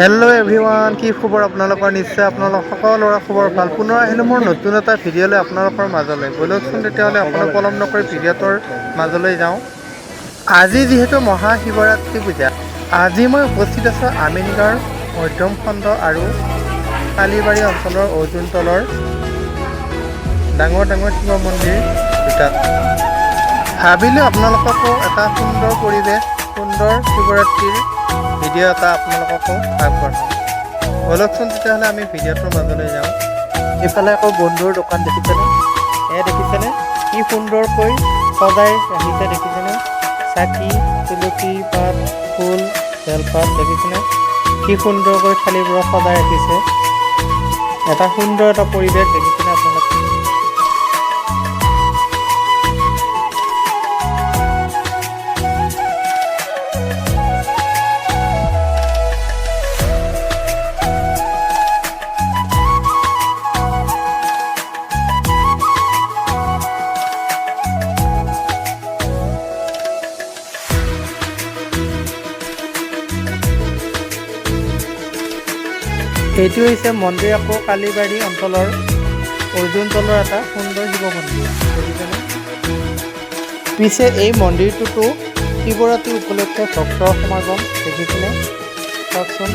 Hello' everyone, কি খবৰ আপোনালোকৰ? নিশ্চয় আপোনালোক সকলোৰে খবৰ ভাল। পুনৰ আহিলোঁ মোৰ নতুন এটা ভিডিঅ'লৈ আপোনালোকৰ মাজলৈ। ব'লকচোন তেতিয়াহ'লে আপোনাক পলম নকৰি ভিডিঅ'টোৰ মাজলৈ যাওঁ। আজি যিহেতু মহাশিৱৰাত্ৰি পূজা, আজি মই উপস্থিত আছোঁ আমিনগাঁৱৰ মধ্যম খণ্ড আৰু কালিবাৰী অঞ্চলৰ অৰ্জুনতলৰ ডাঙৰ ডাঙৰ শিৱ মন্দিৰ দুটাত। ভাবিলোঁ আপোনালোককো এটা সুন্দৰ পৰিৱেশ, সুন্দৰ শিৱৰাত্ৰিৰ ভিডিঅ' এটা আপোনালোককো আগবঢ়াওঁ। ব'লকচোন তেতিয়াহ'লে আমি ভিডিঅ'টোৰ মাজলৈ যাওঁ। এইফালে আকৌ বন্ধুৰ দোকান দেখিছেনে? দেখিছেনে কি সুন্দৰকৈ সজাই ৰাখিছে, দেখিছেনে? চাকি, তুলসী পাত, ফুল, বেলপাত দেখিছেনে? কি সুন্দৰকৈ থালিবোৰত সজাই ৰাখিছে। এটা সুন্দৰ এটা পৰিৱেশ দেখিছেনে আপোনালোকে? এইটো হৈছে মন্দিৰ, আকৌ কালিবাৰী অঞ্চলৰ অৰ্জুনতলৰ এটা সুন্দৰ শিৱ মন্দিৰ দেখিছেনে? পিছে এই মন্দিৰটোতো শিৱৰাত্ৰি উপলক্ষে ভক্তৰ সমাগম দেখিছেনে? চাওকচোন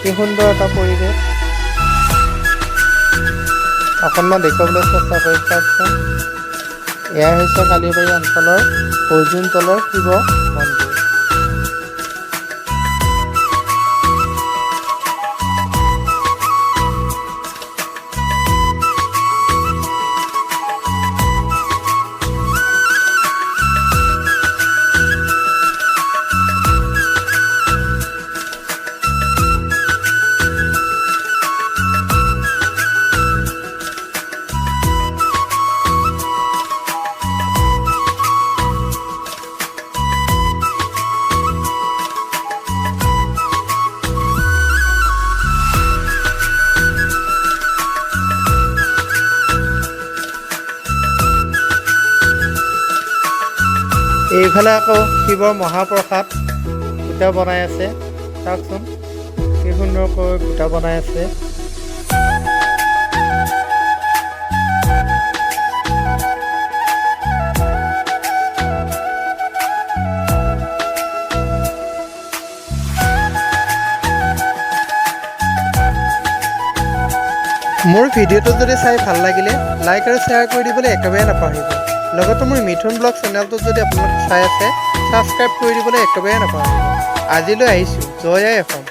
কি সুন্দৰ এটা পৰিৱেশ। অকণমান দেখুৱাবলৈ চেষ্টা কৰি চাওকচোন। এয়া হৈছে কালিবাৰী অঞ্চলৰ অৰ্জুনতলৰ শিৱ মন্দিৰ। এইফালে আকৌ শিৱৰ মহাপ্ৰসাদ পিঠা বনাই আছে, চাওকচোন কি সুন্দৰকৈ পিঠা বনাই আছে। মোৰ ভিডিঅ'টো যদি চাই ভাল লাগিলে লাইক আৰু শ্বেয়াৰ কৰি দিবলৈ একেবাৰে নাপাহৰিব। লগতে মোৰ মিথুন ব্লগ চেনেলটোত যদি আপোনালোক চাই আছে, ছাবস্ক্ৰাইব কৰি দিবলৈ একেবাৰে নাপাহৰিব। আজিলৈ আহিছোঁ। জয় আই অসম।